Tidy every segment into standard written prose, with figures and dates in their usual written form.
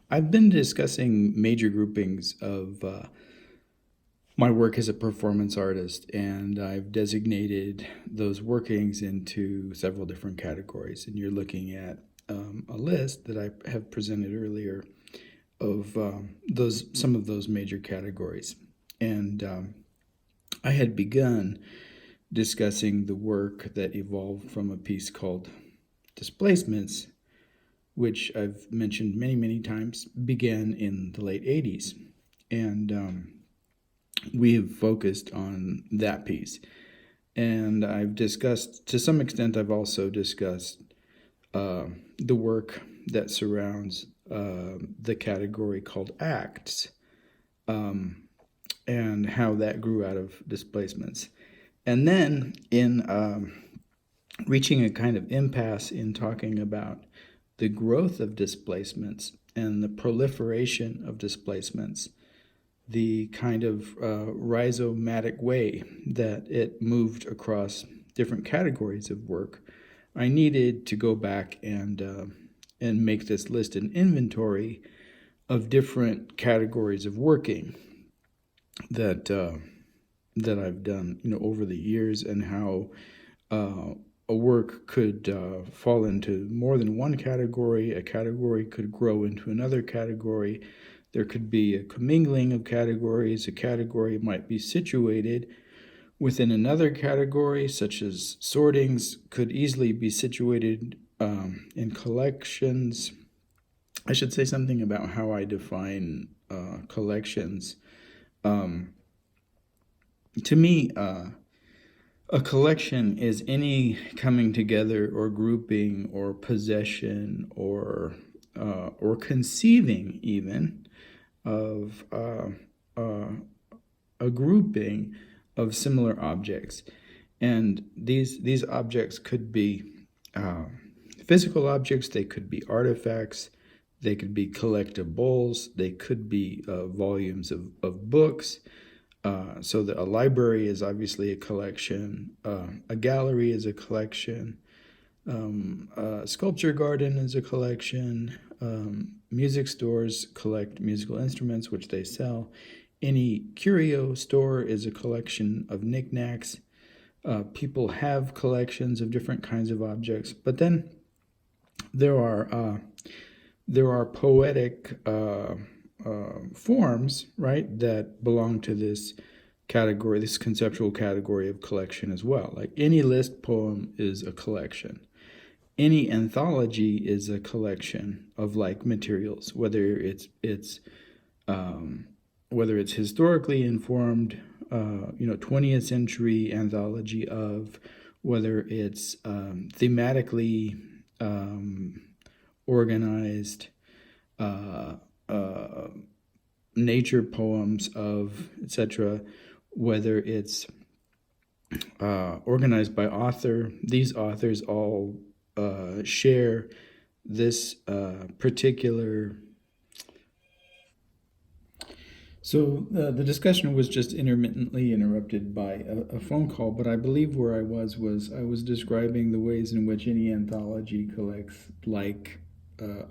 I've been discussing major groupings of my work as a performance artist, and I've designated those workings into several different categories. And you're looking at a list that I have presented earlier of those some of those major categories. And I had begun discussing the work that evolved from a piece called Displacements, which I've mentioned many, many times, began in the late 80s. And we have focused on that piece. And I've discussed, to some extent, I've also discussed the work that surrounds the category called acts, and how that grew out of displacements. And then in reaching a kind of impasse in talking about the growth of displacements and the proliferation of displacements, the kind of rhizomatic way that it moved across different categories of work, I needed to go back and make this list an inventory of different categories of working that I've done, over the years, and how a work could fall into more than one category. A category could grow into another category. There could be a commingling of categories. A category might be situated within another category, such as sortings could easily be situated in collections. I should say something about how I define collections. To me, a collection is any coming together or grouping or possession or conceiving even of a grouping of similar objects. And these objects could be physical objects, they could be artifacts, they could be collectibles, they could be volumes of books. So that a library is obviously a collection, a gallery is a collection, a sculpture garden is a collection, music stores collect musical instruments, which they sell. Any curio store is a collection of knickknacks. People have collections of different kinds of objects, but then there are poetic forms, right, that belong to this category, this conceptual category of collection as well. Like any list poem is a collection. Any anthology is a collection of like materials, whether it's historically informed, 20th century anthology of, whether it's thematically organized nature poems of, etc., whether it's organized by author. These authors all share this particular. So the discussion was just intermittently interrupted by a phone call, but I believe where I was I was describing the ways in which any anthology collects like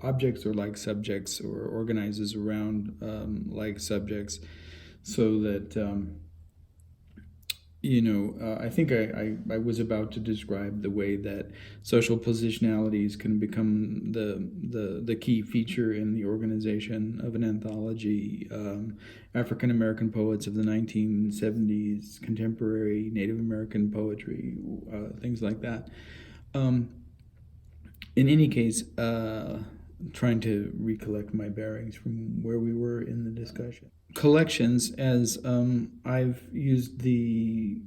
objects or like subjects, or organizes around like subjects, so that I think I was about to describe the way that social positionalities can become the key feature in the organization of an anthology. African American poets of the 1970s, contemporary Native American poetry, things like that. In any case, trying to recollect my bearings from where we were in the discussion. Collections, as I've used the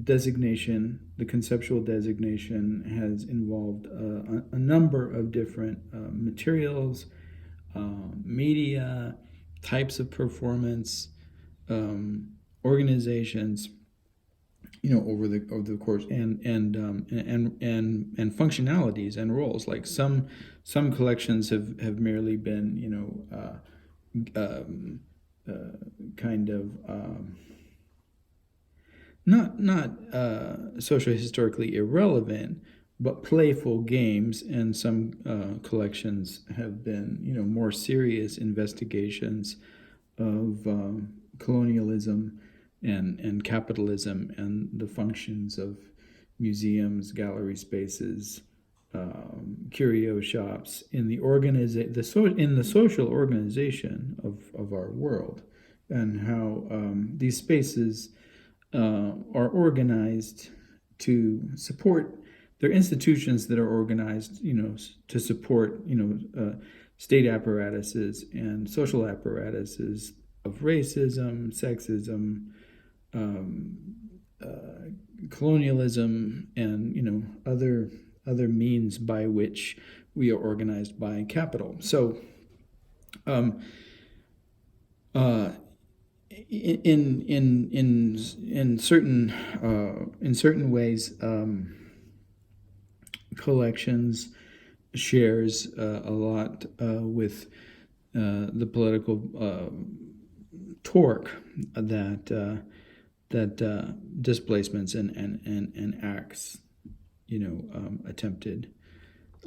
designation, the conceptual designation has involved a number of different materials, media, types of performance, organizations, over the course, and functionalities and roles. Like some collections have merely been kind of not socio-historically irrelevant, but playful games, and some collections have been, more serious investigations of colonialism and capitalism and the functions of museums, gallery spaces, curio shops in the in the social organization of our world, and how these spaces are organized to support. They're institutions that are organized, to support, state apparatuses and social apparatuses of racism, sexism, colonialism, and other means by which we are organized by capital. So, in certain ways, collections shares a lot with the political torque that displacements and acts, attempted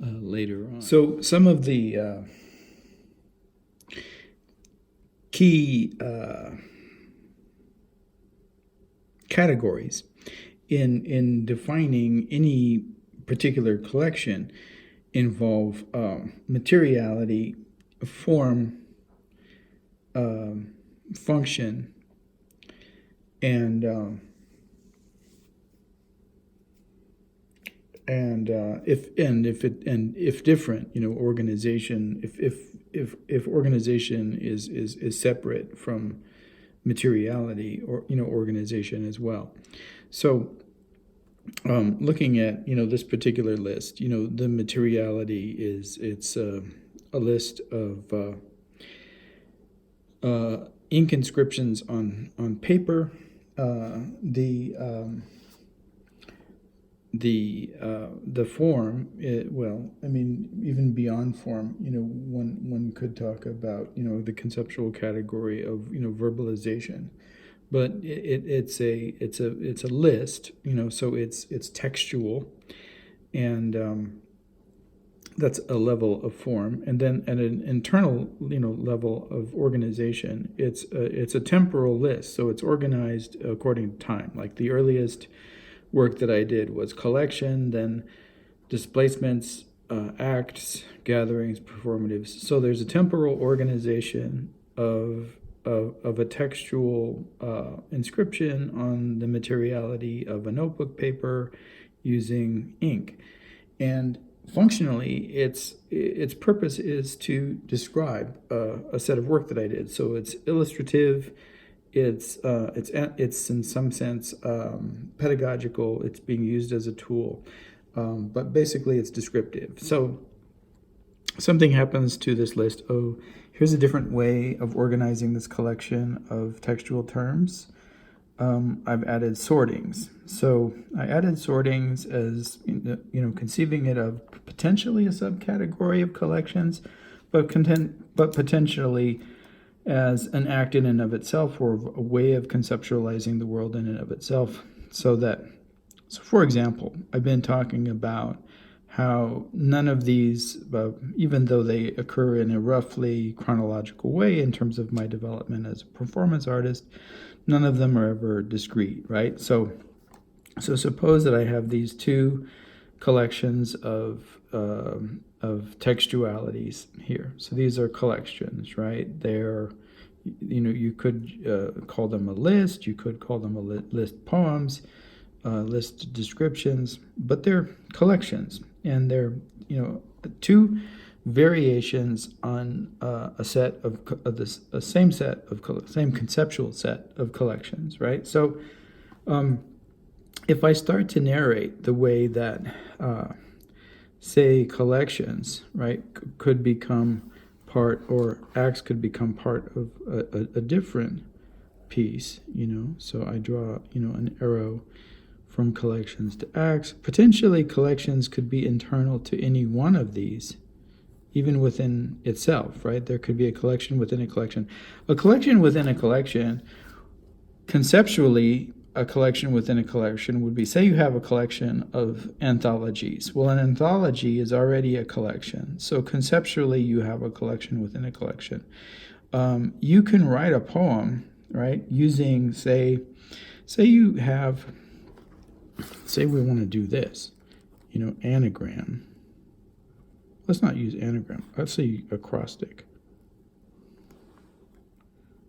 later on. So some of the key categories in defining any particular collection involve materiality, form, function, and if different, organization. If organization is separate from materiality, or organization as well. So, looking at this particular list, the materiality it's a list of ink inscriptions on paper. The form, even beyond form, one could talk about the conceptual category of verbalization, but it's a list, so it's textual, and that's a level of form. And then at an internal level of organization, it's a temporal list, so it's organized according to time. Like the earliest work that I did was collection, then displacements, acts, gatherings, performatives. So there's a temporal organization of a textual inscription on the materiality of a notebook paper using ink. And functionally, its purpose is to describe a set of work that I did. So it's illustrative. It's in some sense pedagogical. It's being used as a tool, but basically it's descriptive. So something happens to this list. Oh, here's a different way of organizing this collection of textual terms. I've added sortings. So I added sortings as conceiving it of potentially a subcategory of collections, but potentially as an act in and of itself, or a way of conceptualizing the world in and of itself. So for example, I've been talking about how none of these, even though they occur in a roughly chronological way in terms of my development as a performance artist, none of them are ever discrete, right? So suppose that I have these two collections of textualities here. So these are collections, right? They're, you could call them a list, you could call them a list poems, list descriptions, but they're collections, and they're, two variations on a set of same conceptual set of collections, right? So if I start to narrate the way that say collections, right, could become part, or acts could become part of a different piece, so I draw an arrow from collections to acts. Potentially collections could be internal to any one of these, even within itself, right? There could be a collection within a collection. A collection within a collection conceptually a collection within a collection would be, say you have a collection of anthologies. Well, an anthology is already a collection. So conceptually, you have a collection within a collection. You can write a poem, right, using, say you have, say we want to do this, anagram. Let's not use anagram. Let's say acrostic.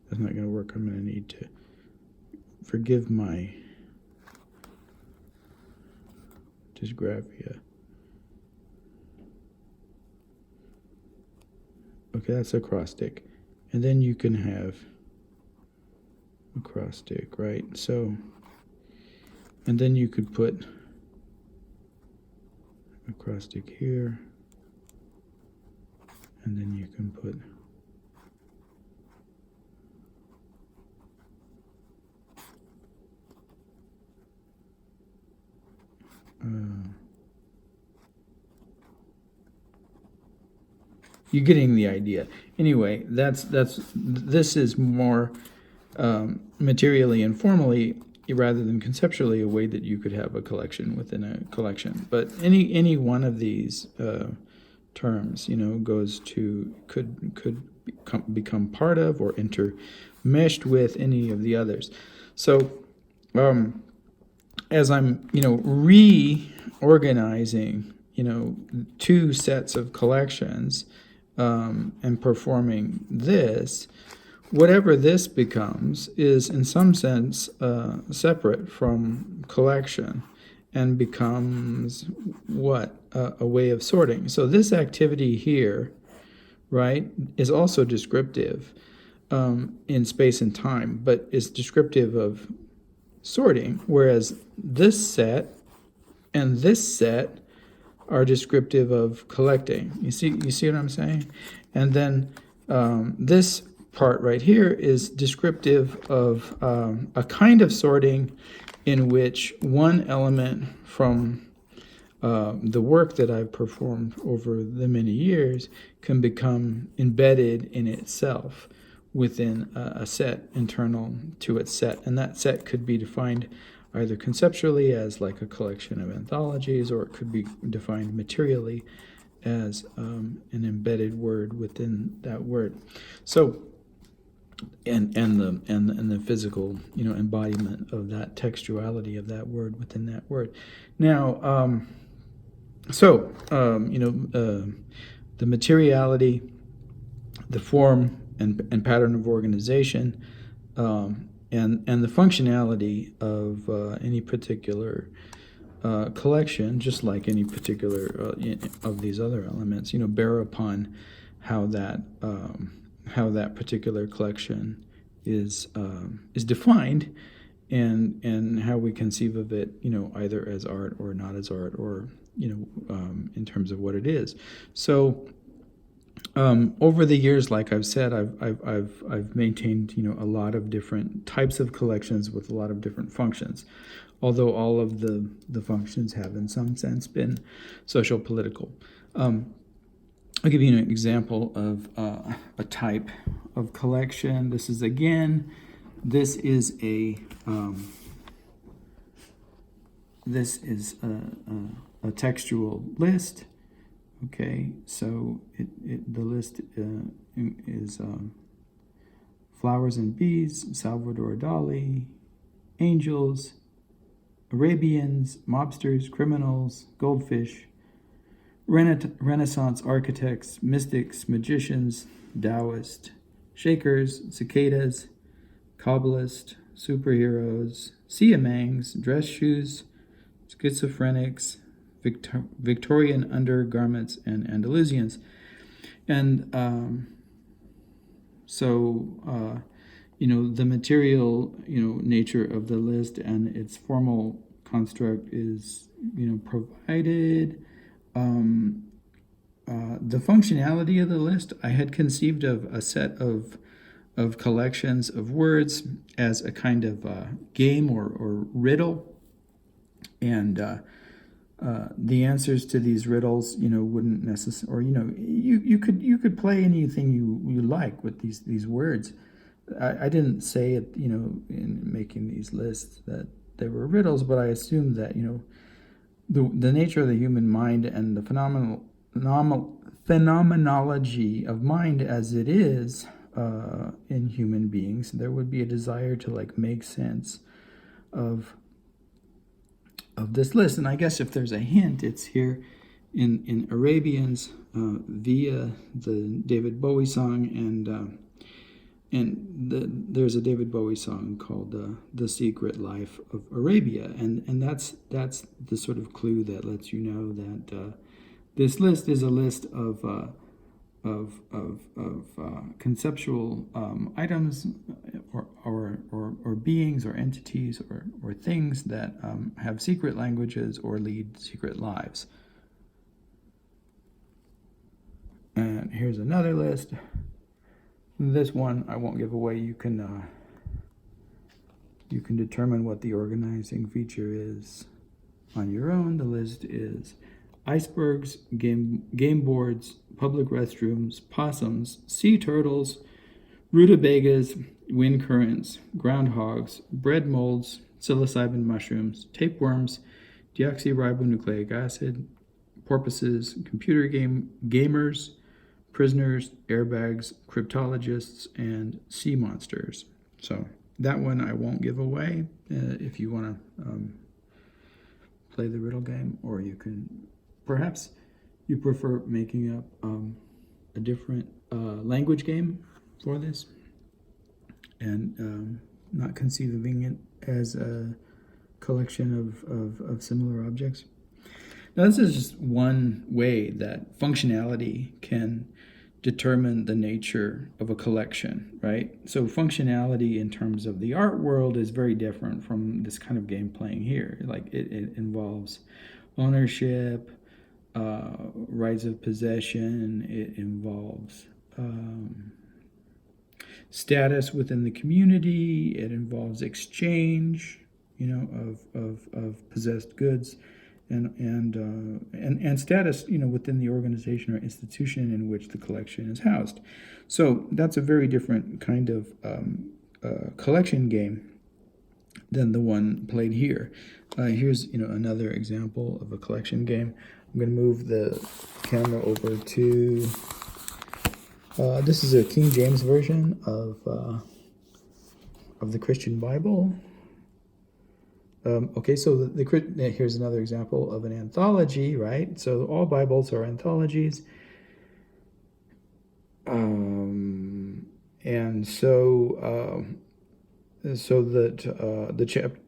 That's not going to work. I'm going to need to forgive my dysgraphia. Okay, that's acrostic. And then you can have acrostic, right? So, and then you could put acrostic here. And then you can put you're getting the idea. Anyway, this is more materially and formally, rather than conceptually, a way that you could have a collection within a collection. But any one of these terms, goes to could become part of or intermeshed with any of the others. So as I'm reorganizing two sets of collections and performing this, whatever this becomes is in some sense separate from collection and becomes what? A way of sorting. So this activity here, right, is also descriptive in space and time, but is descriptive of sorting, whereas this set and this set are descriptive of collecting. You see what I'm saying? And then this part right here is descriptive of a kind of sorting in which one element from the work that I've performed over the many years can become embedded in itself within a set internal to its set. And that set could be defined either conceptually as like a collection of anthologies, or it could be defined materially as an embedded word within that word. So, and the physical, embodiment of that textuality of that word within that word. Now, the materiality, the form and pattern of organization, and the functionality of any particular collection, just like any particular of these other elements, bear upon how that particular collection is defined, and how we conceive of it, either as art or not as art, or in terms of what it is. So over the years, like I've said, I've maintained a lot of different types of collections with a lot of different functions, although all of the functions have in some sense been social political. I'll give you an example of a type of collection. This is a textual list. Okay, so the list is flowers and bees, Salvador Dali, angels, Arabians, mobsters, criminals, goldfish, Renaissance architects, mystics, magicians, Taoists, Shakers, cicadas, Kabbalists, superheroes, Siamangs, dress shoes, schizophrenics, Victorian undergarments, and Andalusians. And the material, nature of the list and its formal construct is, provided. The functionality of the list, I had conceived of a set of collections of words as a kind of game or riddle, and the answers to these riddles, wouldn't necessarily, or you could play anything you like with these words, I didn't say it, in making these lists that they were riddles, but I assumed that, the nature of the human mind and the phenomenology of mind as it is in human beings, there would be a desire to like make sense of this list. And I guess if there's a hint, it's here in Arabians via the David Bowie song, there's a David Bowie song called "The Secret Life of Arabia," and that's the sort of clue that lets you know that this list is a list of conceptual items or beings or entities or things that have secret languages or lead secret lives. And here's another list. This one I won't give away. You can determine what the organizing feature is on your own. The list is icebergs, game boards, public restrooms, possums, sea turtles, rutabagas, wind currents, groundhogs, bread molds, psilocybin mushrooms, tapeworms, deoxyribonucleic acid, porpoises, computer gamers, prisoners, airbags, cryptologists, and sea monsters. So that one I won't give away if you want to play the riddle game, or you can, perhaps you prefer making up a different language game for this and not conceiving it as a collection of similar objects. Now, this is just one way that functionality can determine the nature of a collection, right? So functionality in terms of the art world is very different from this kind of game playing here. Like it involves ownership, rights of possession. It involves status within the community. It involves exchange, of possessed goods. And status, within the organization or institution in which the collection is housed. So that's a very different kind of collection game than the one played here. Here's another example of a collection game. I'm going to move the camera over to. This is a King James version of the Christian Bible. Okay, so here's another example of an anthology, right? So all Bibles are anthologies. And so that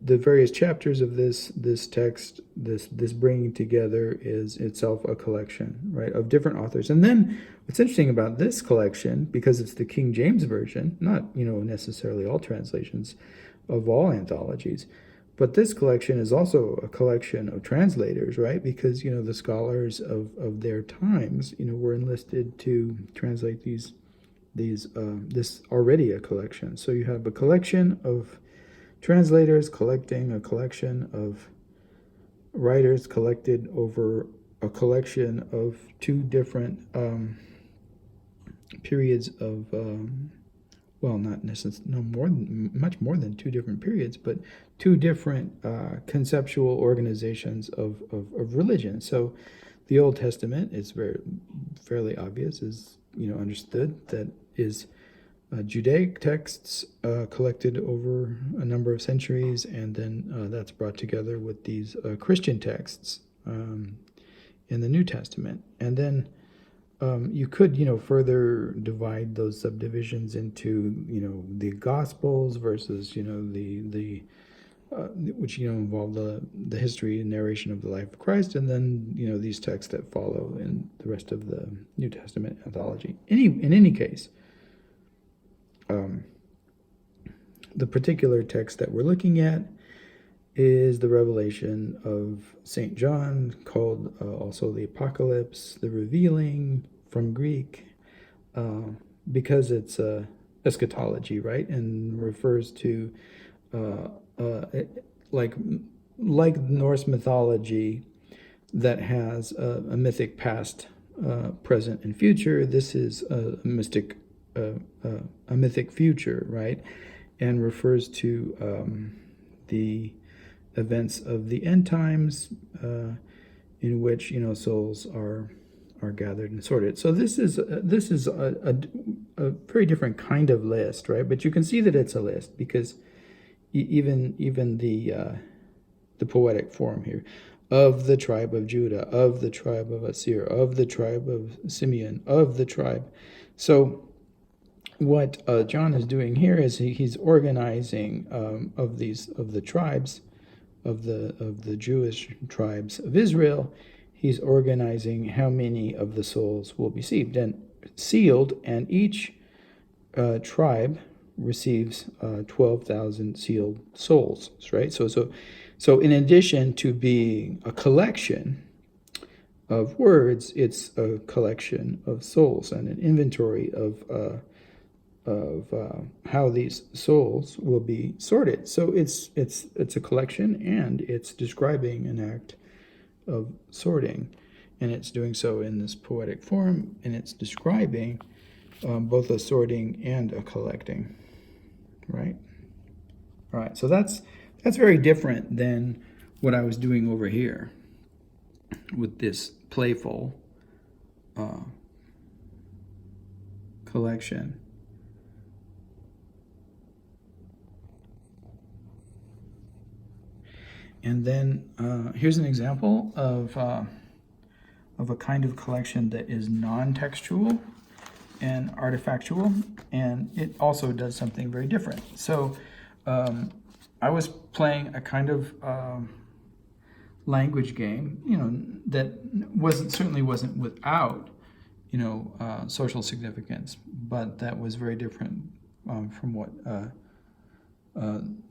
the various chapters of this text, this bringing together is itself a collection, right, of different authors. And then what's interesting about this collection, because it's the King James version, not necessarily all translations of all anthologies, but this collection is also a collection of translators, right? Because the scholars of their times were enlisted to translate this already a collection. So you have a collection of translators collecting a collection of writers collected over a collection of two different periods of not necessarily, much more than two different periods, but two different conceptual organizations of religion. So the Old Testament is fairly obvious, is understood, that is Judaic texts collected over a number of centuries, and then that's brought together with these Christian texts in the New Testament. And then you could, further divide those subdivisions into, the Gospels versus, the which involve the history and narration of the life of Christ, and then these texts that follow in the rest of the New Testament anthology. In any case, the particular text that we're looking at is the Revelation of St. John, called also the Apocalypse, the Revealing, from Greek, because it's eschatology, right, and refers to like Norse mythology that has a mythic past, present, and future. This is a mystic a mythic future, right? And refers to the events of the end times, in which souls are gathered and sorted. So this is a very different kind of list, right? But you can see that it's a list because even the poetic form here, of the tribe of Judah, of the tribe of Asir, of the tribe of Simeon, of the tribe. So what John is doing here is he's organizing of the tribes of the Jewish tribes of Israel. He's organizing how many of the souls will be sealed, and each tribe receives 12,000 sealed souls, right? So in addition to being a collection of words, it's a collection of souls and an inventory of how these souls will be sorted. So it's a collection, and it's describing an act of sorting, and it's doing so in this poetic form, and it's describing both a sorting and a collecting, right? All right, so that's very different than what I was doing over here with this playful collection. And then here's an example of a kind of collection that is non-textual and artifactual, and it also does something very different. So I was playing a kind of language game, that certainly wasn't without, social significance, but that was very different from what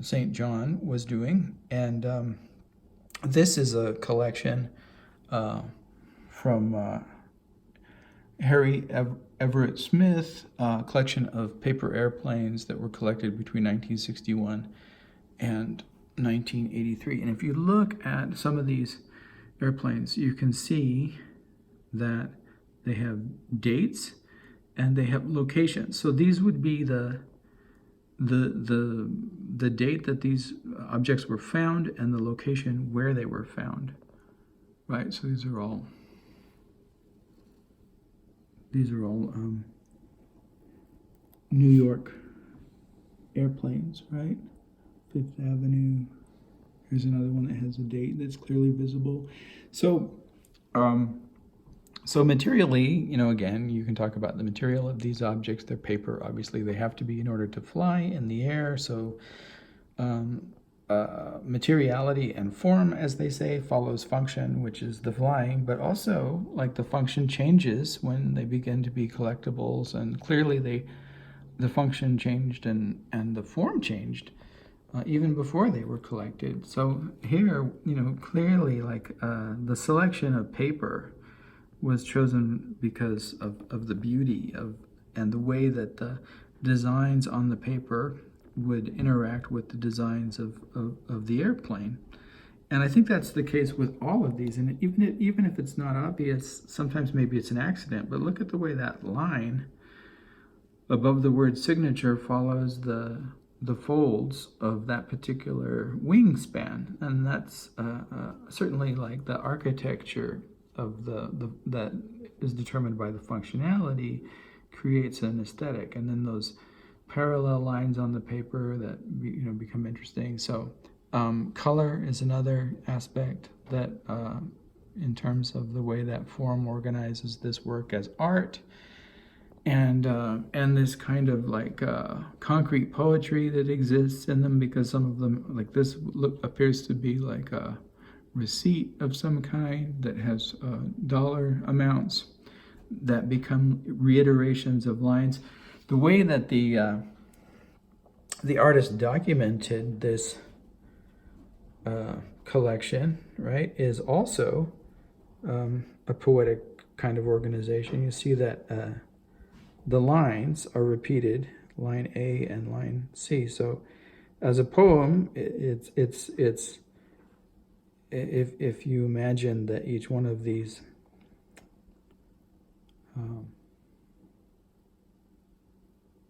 St. John was doing. And this is a collection from Harry Everett Smith, collection of paper airplanes that were collected between 1961 and 1983. And if you look at some of these airplanes, you can see that they have dates and they have locations. So these would be the date that these objects were found and the location where they were found, right? So these are all New York airplanes, right? Fifth Avenue. Here's another one that has a date that's clearly visible. So materially, again, you can talk about the material of these objects. They're paper, obviously. They have to be in order to fly in the air. So materiality and form, as they say, follows function, which is the flying, but also the function changes when they begin to be collectibles, and clearly the function changed and the form changed even before they were collected. So here, clearly the selection of paper was chosen because of the beauty and the way that the designs on the paper would interact with the designs of the airplane. And I think that's the case with all of these. And even if it's not obvious, sometimes maybe it's an accident, but look at the way that line above the word signature follows the folds of that particular wingspan. And that's certainly the architecture of that is determined by the functionality creates an aesthetic. And then those parallel lines on the paper that become interesting. So color is another aspect that in terms of the way that form organizes this work as art, and this kind of concrete poetry that exists in them, because some of them, this appears to be a receipt of some kind that has dollar amounts that become reiterations of lines. The way that the artist documented this collection, right, is also a poetic kind of organization. You see that the lines are repeated, line A and line C. So as a poem, it's if you imagine that each one of these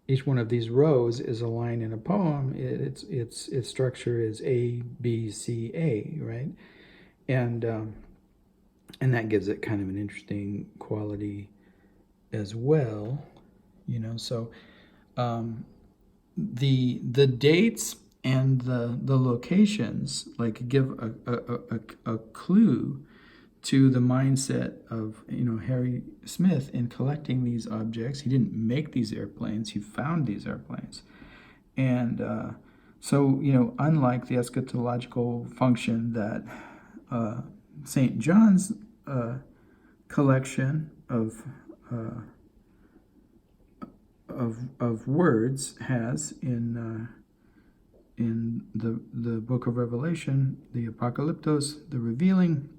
each one of these rows is a line in a poem. Its structure is A, B, C, A, right? And that gives it kind of an interesting quality as well, So the dates and the locations like give a clue to the mindset of Harry Smith in collecting these objects. He didn't make these airplanes; he found these airplanes, and so unlike the eschatological function that St. John's collection of words has in the book of Revelation, the Apocalyptos, the revealing.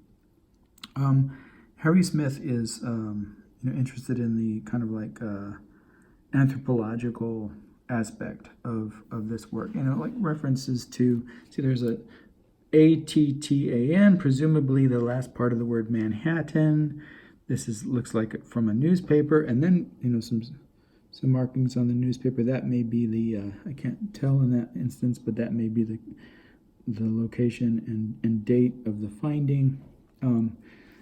Harry Smith is interested in the kind of like anthropological aspect of this work. Like references to there's a ATTAN, presumably the last part of the word Manhattan. This looks like from a newspaper, and then some markings on the newspaper. That may be the I can't tell in that instance, but that may be the location and date of the finding.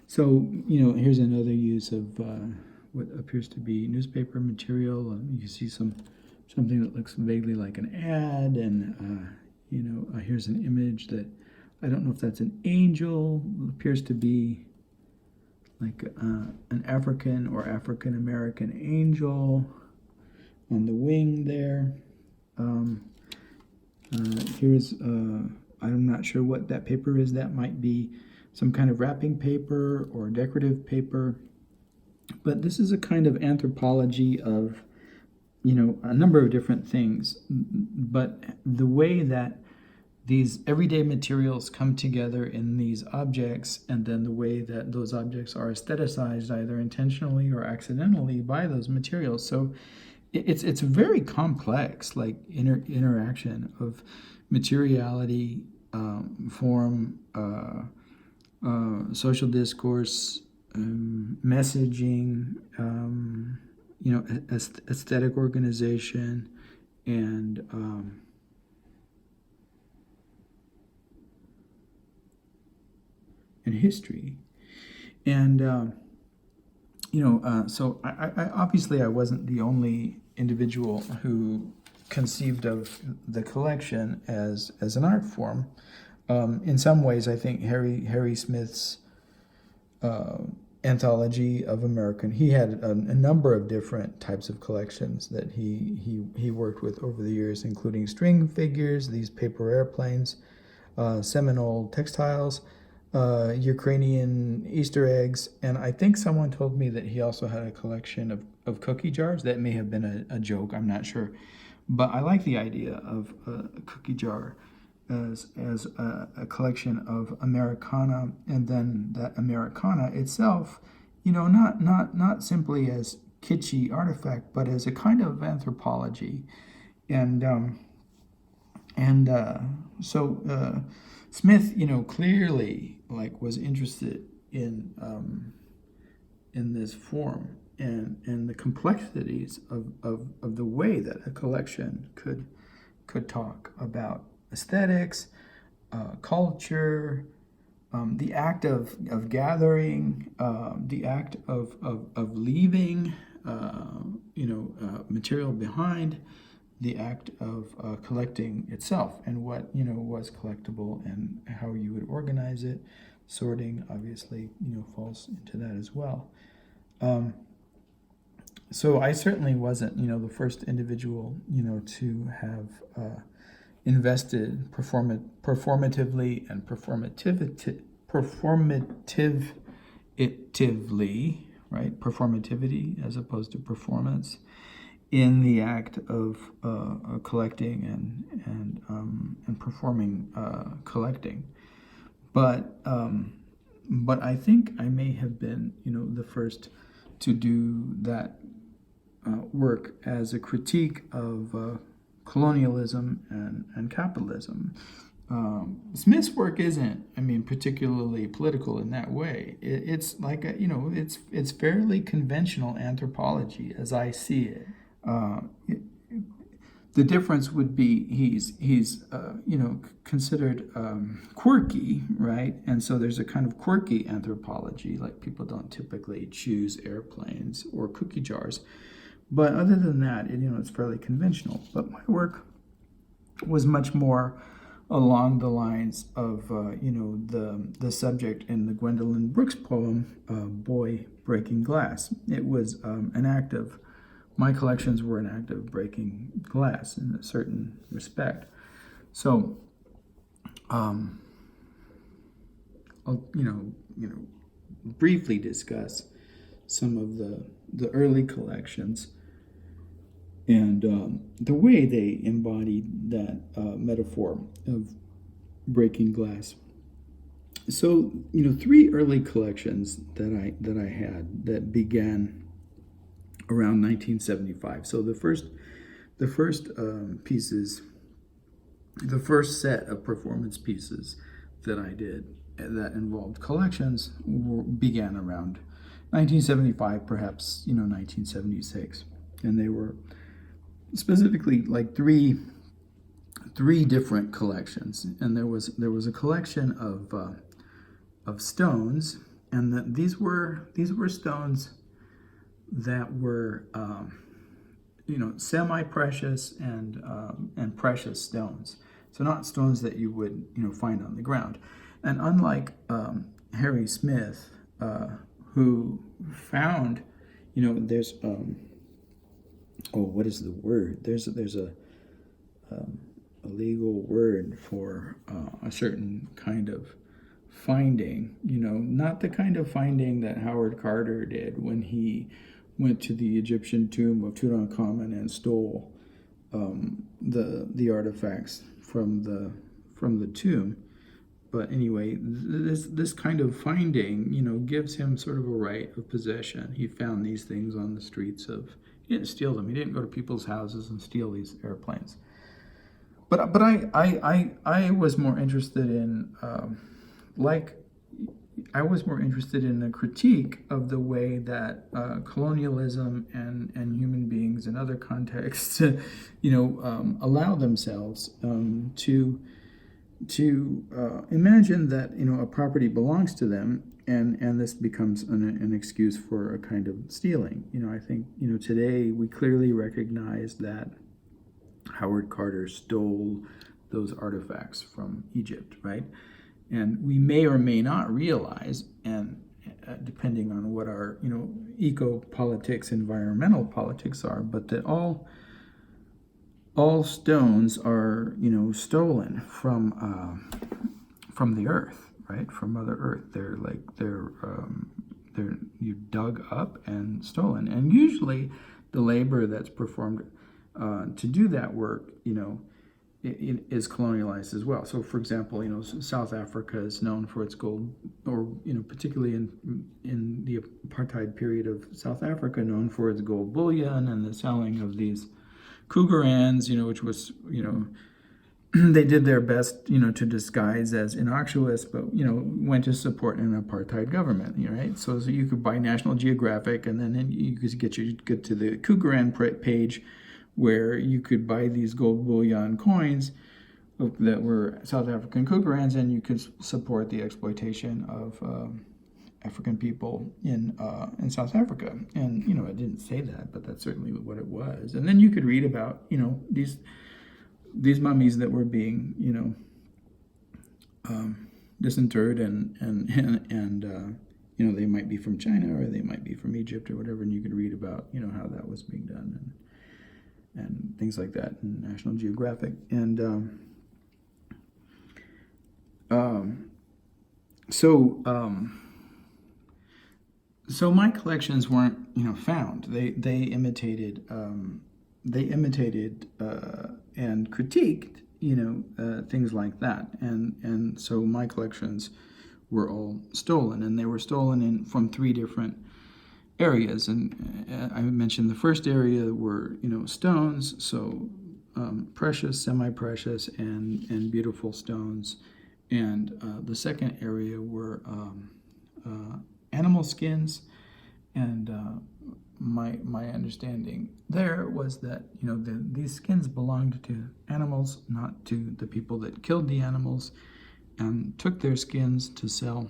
So here's another use of what appears to be newspaper material. You see something that looks vaguely like an ad, and here's an image that I don't know if that's an angel. It appears to be like an African or African American angel on the wing there. Here's I'm not sure what that paper is. That might be some kind of wrapping paper or decorative paper. But this is a kind of anthropology of a number of different things. But the way that these everyday materials come together in these objects, and then the way that those objects are aestheticized either intentionally or accidentally by those materials. So it's a very complex like interaction of materiality, form, social discourse, messaging, aesthetic organization, and history. And so I obviously I wasn't the only individual who conceived of the collection as an art form. In some ways, I think Harry Smith's anthology of American, he had a number of different types of collections that he worked with over the years, including string figures, these paper airplanes, Seminole textiles, Ukrainian Easter eggs, and I think someone told me that he also had a collection of cookie jars. That may have been a joke, I'm not sure. But I like the idea of a cookie jar as a collection of Americana, and then that Americana itself, not simply as kitschy artifact, but as a kind of anthropology. And so Smith, clearly was interested in this form and the complexities of the way that a collection could talk about aesthetics, culture, the act of gathering, the act of leaving, material behind, the act of collecting itself, and what was collectible and how you would organize it. Sorting obviously falls into that as well. So I certainly wasn't the first individual to have invested performatively and performatively, right? Performativity as opposed to performance in the act of collecting and performing collecting. But I think I may have been the first to do that work as a critique of colonialism and capitalism. Smith's work isn't, particularly political in that way. It's like it's fairly conventional anthropology as I see it. The difference would be he's considered quirky, right? And so there's a kind of quirky anthropology, like people don't typically choose airplanes or cookie jars. But other than that, it's fairly conventional. But my work was much more along the lines of the subject in the Gwendolyn Brooks poem, Boy Breaking Glass. It was my collections were an act of breaking glass in a certain respect. So, I'll briefly discuss some of the early collections and the way they embodied that metaphor of breaking glass. So, three early collections that I had that began around 1975. So the first pieces, the first set of performance pieces that I did that involved collections began around 1975, perhaps 1976, and they were specifically like three different collections, and there was a collection of stones, and these were stones that were semi-precious and precious stones. So not stones that you would find on the ground. And unlike Harry Smith, who found there's what is the word? There's a legal word for a certain kind of finding. Not the kind of finding that Howard Carter did when he went to the Egyptian tomb of Tutankhamun and stole the artifacts from the tomb. But anyway, this kind of finding, gives him sort of a right of possession. He found these things on the streets he didn't steal them. He didn't go to people's houses and steal these airplanes. But I was more interested in I was more interested in a critique of the way that colonialism and human beings in other contexts, allow themselves to imagine that a property belongs to them, and this becomes an excuse for a kind of stealing. I think today we clearly recognize that Howard Carter stole those artifacts from Egypt, right? And we may or may not realize, and depending on what our eco-politics, environmental politics are, but that all stones are stolen from the earth, right? From Mother Earth. They're you dug up and stolen, and usually the labor that's performed to do that work, it is colonialized as well. So, for example, South Africa is known for its gold, or particularly in the apartheid period of South Africa, known for its gold bullion and the selling of these cougarans, which was they did their best, to disguise as innocuous, but went to support an apartheid government, right? So you could buy National Geographic, and then you could get to the cougaran page, where you could buy these gold bullion coins that were South African cougarans, and you could support the exploitation of African people in South Africa. And I didn't say that, but that's certainly what it was. And then you could read about these mummies that were being disinterred, and they might be from China, or they might be from Egypt, or whatever, and you could read about how that was being done, and things like that in National Geographic. And so my collections weren't found. They imitated and critiqued things like that, and so my collections were all stolen, and they were stolen from three different areas. And I mentioned the first area were stones, so precious, semi-precious, and beautiful stones. And the second area were animal skins and my understanding there was that these skins belonged to animals, not to the people that killed the animals and took their skins to sell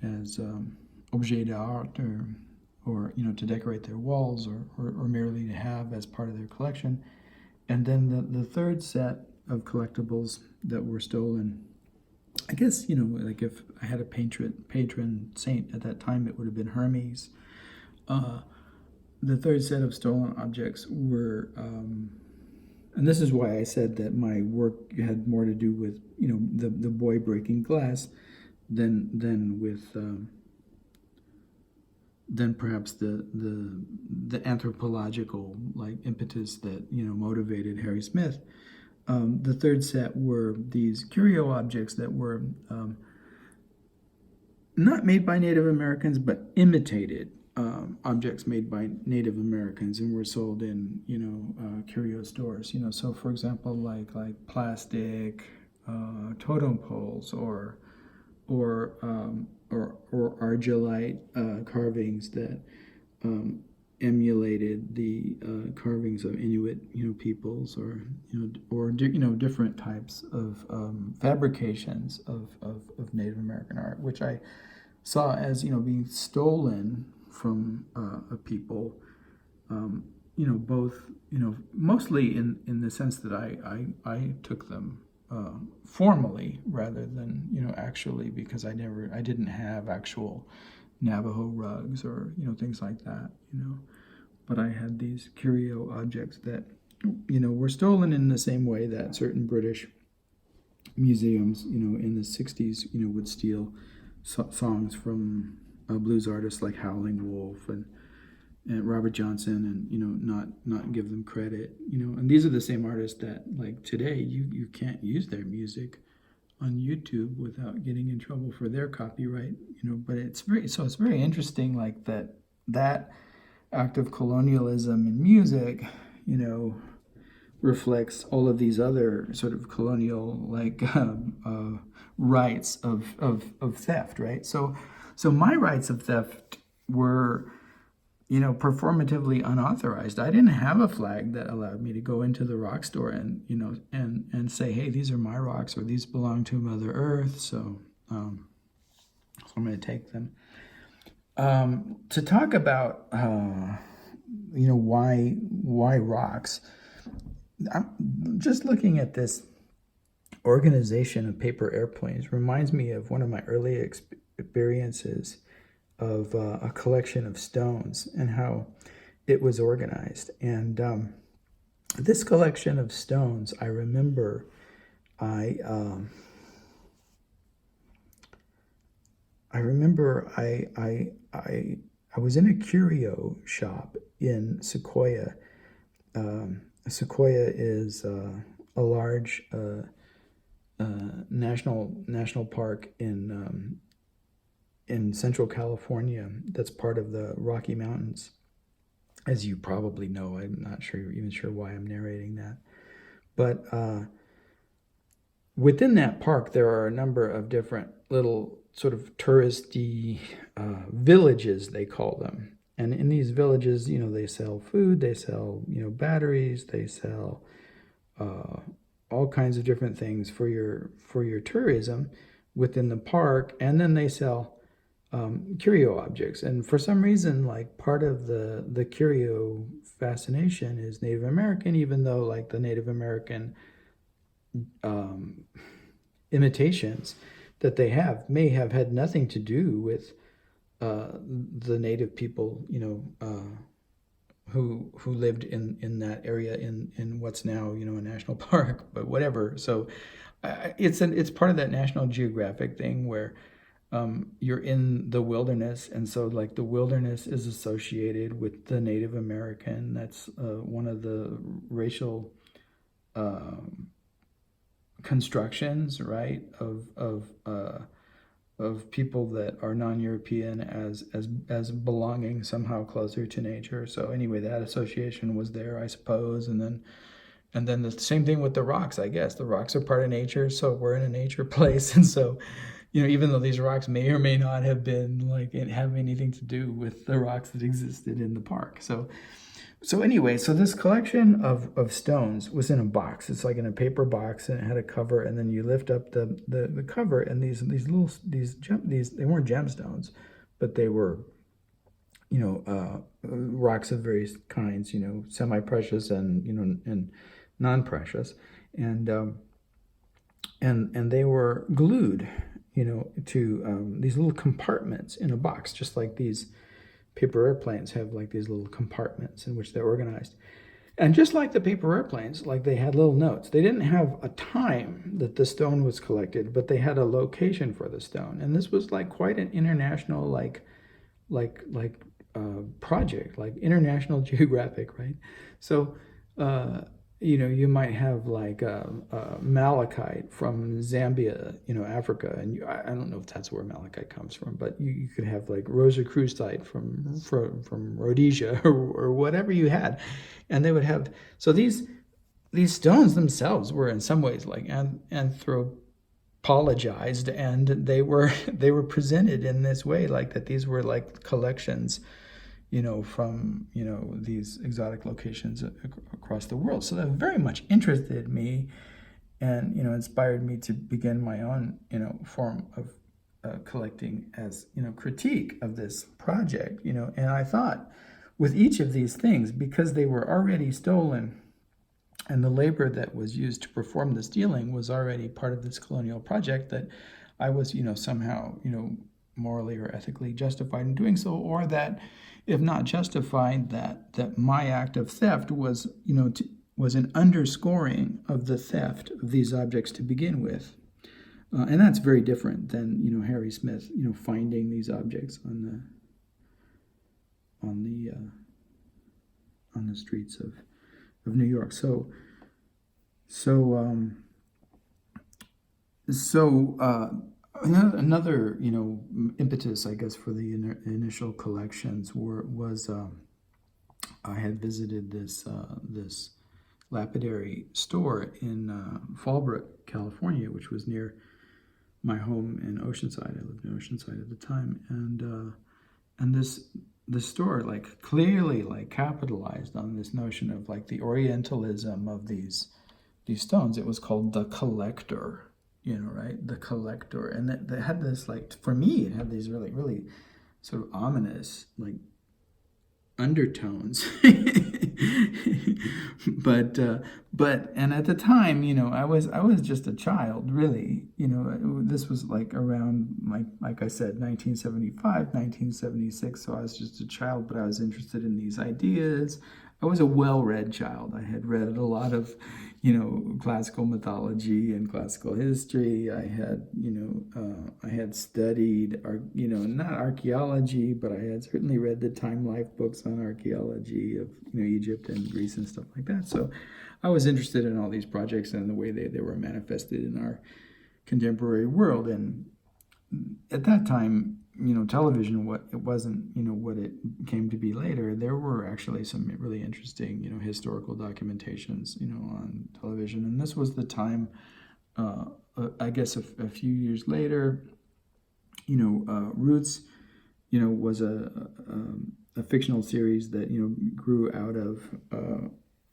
as objet d'art, or to decorate their walls, or merely to have as part of their collection. And then the third set of collectibles that were stolen, I guess, like if I had a patron saint at that time, it would have been Hermes. The third set of stolen objects were, and this is why I said that my work had more to do with, the boy breaking glass than with than perhaps the anthropological impetus that motivated Harry Smith. The third set were these curio objects that were not made by Native Americans, but imitated objects made by Native Americans and were sold in curio stores. So for example, like plastic totem poles or argillite carvings that emulated the carvings of Inuit peoples, or different types of fabrications of Native American art, which I saw as being stolen from a people, both mostly in the sense that I took them formally rather than actually, because I didn't have actual Navajo rugs or things like that, but I had these curio objects that were stolen in the same way that certain British museums in the 60s would steal songs from blues artists like Howlin' Wolf and Robert Johnson, and not give them credit, and these are the same artists that today you can't use their music on YouTube without getting in trouble for their copyright, but it's very interesting that act of colonialism in music reflects all of these other sort of colonial rights of theft, right? So my rights of theft were performatively unauthorized. I didn't have a flag that allowed me to go into the rock store and say, hey, these are my rocks, or these belong to Mother Earth, so I'm going to take them. To talk about why rocks, I'm just looking at this organization of paper airplanes reminds me of one of my early experiences of a collection of stones and how it was organized. And this collection of stones, I remember I was in a curio shop in Sequoia. Sequoia is a large national park in Central California that's part of the Rocky Mountains. As you probably know, I'm not even sure why I'm narrating that. But within that park, there are a number of different little sort of touristy villages, they call them. And in these villages, they sell food, they sell, batteries, they sell all kinds of different things for your tourism within the park. And then they sell curio objects. And for some reason, part of the curio fascination is Native American, even though the Native American imitations that they may have had nothing to do with the native people, who lived in that area in what's now a national park, but whatever. So it's part of that National Geographic thing where you're in the wilderness, and so the wilderness is associated with the Native American. That's one of the racial constructions, right, of people that are non-European as belonging somehow closer to nature. So anyway, that association was there, I suppose, and then the same thing with the rocks. I guess the rocks are part of nature, so we're in a nature place, and so even though these rocks may or may not have been like have anything to do with the rocks that existed in the park. So anyway, so this collection of stones was in a box. It's like in a paper box, and it had a cover, and then you lift up the cover, and these they weren't gemstones, but they were rocks of various kinds, semi-precious and non-precious, and they were glued, to these little compartments in a box, just like these paper airplanes have like these little compartments in which they're organized. And just like the paper airplanes, like they had little notes. They didn't have a time that the stone was collected, but they had a location for the stone. And this was like quite an international project, like International Geographic, right? So, you might have like malachite from Zambia, Africa, and I don't know if that's where malachite comes from, but you could have like Rosicrucite from Rhodesia or whatever you had, and they would have so these stones themselves were in some ways like anthropologized, and they were presented in this way, like that these were like collections from these exotic locations across the world. So that very much interested me, and inspired me to begin my own form of collecting as critique of this project. And I thought with each of these things, because they were already stolen, and the labor that was used to perform the stealing was already part of this colonial project, that I was somehow morally or ethically justified in doing so, or that if not justified, that my act of theft was was an underscoring of the theft of these objects to begin with. And that's very different than Harry Smith finding these objects on the streets of New York. So another impetus, I guess, for the initial collections was I had visited this lapidary store in Fallbrook, California, which was near my home in Oceanside. I lived in Oceanside at the time, and this store like clearly like capitalized on this notion of like the Orientalism of these stones. It was called The Collector, right? The Collector, and that had this like, for me, it had these really really sort of ominous like undertones. but and at the time I was just a child, really. This was like around like I said, 1975, 1976. So I was just a child, but I was interested in these ideas. I was a well-read child. I had read a lot of classical mythology and classical history. I had studied not archaeology, but I had certainly read the Time Life books on archaeology of Egypt and Greece and stuff like that. So I was interested in all these projects and the way they were manifested in our contemporary world. And at that time, television, what it wasn't, what it came to be later. There were actually some really interesting, historical documentations, on television. And this was the time, I guess, a few years later, Roots, was a fictional series that grew out of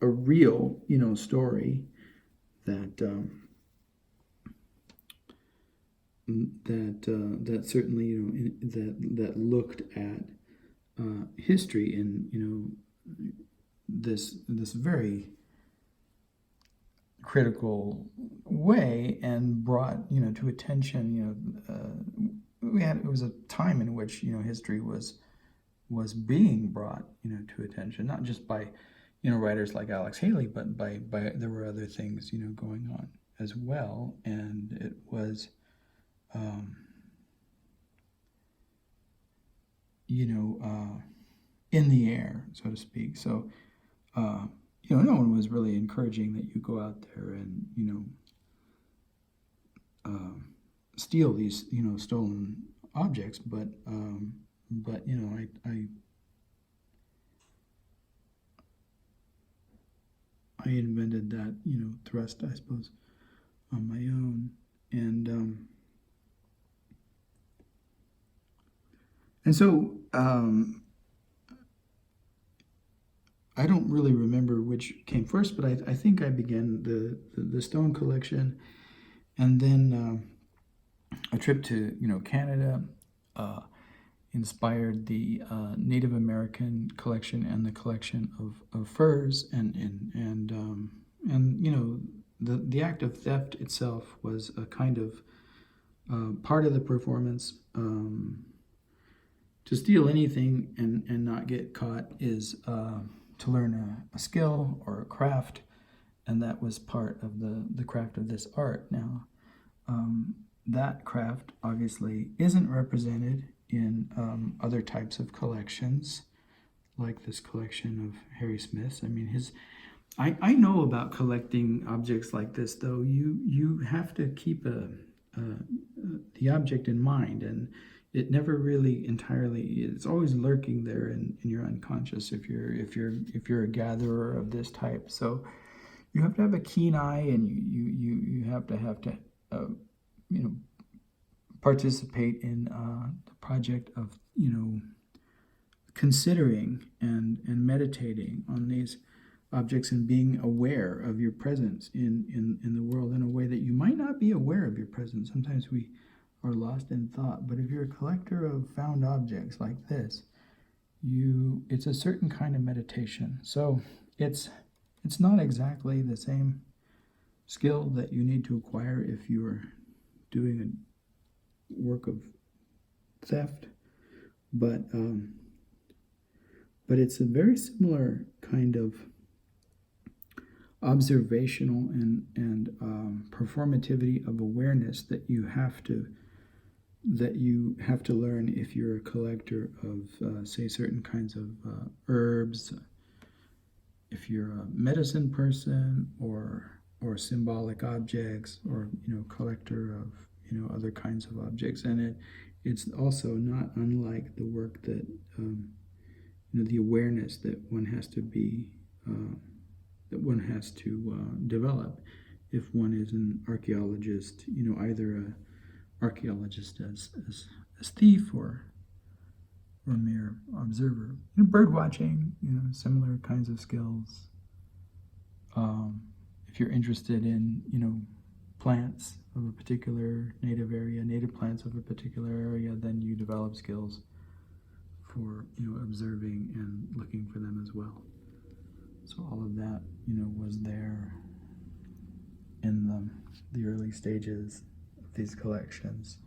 a real story that that certainly that looked at history in this very critical way, and brought to attention it was a time in which history was being brought to attention, not just by writers like Alex Haley, but by there were other things going on as well, and it was in the air, so to speak. So no one was really encouraging that you go out there and steal these stolen objects, but I invented that thrust, I suppose, on my own, and And so I don't really remember which came first, but I think I began the stone collection, and then a trip to Canada inspired the Native American collection and the collection of furs, and the act of theft itself was a kind of part of the performance. To steal anything and not get caught is to learn a skill or a craft, and that was part of the craft of this art. Now, that craft obviously isn't represented in other types of collections, like this collection of Harry Smith's. I mean, I know about collecting objects like this, though. You have to keep the object in mind, and it never really entirely. It's always lurking there in your unconscious if you're a gatherer of this type. So you have to have a keen eye, and you have to participate in the project of considering and meditating on these objects and being aware of your presence in the world in a way that you might not be aware of your presence. Sometimes we are lost in thought, but if you're a collector of found objects like this, it's a certain kind of meditation. So it's not exactly the same skill that you need to acquire if you're doing a work of theft, but it's a very similar kind of observational and performativity of awareness that you have to learn if you're a collector of say certain kinds of herbs, if you're a medicine person or symbolic objects, or collector of other kinds of objects. And it's also not unlike the work that the awareness that one has to develop if one is an archaeologist, either an archaeologist as thief or mere observer. Bird watching, similar kinds of skills. If you're interested in plants of a particular native area, native plants of a particular area, then you develop skills for observing and looking for them as well. So all of that was there in the early stages of these collections.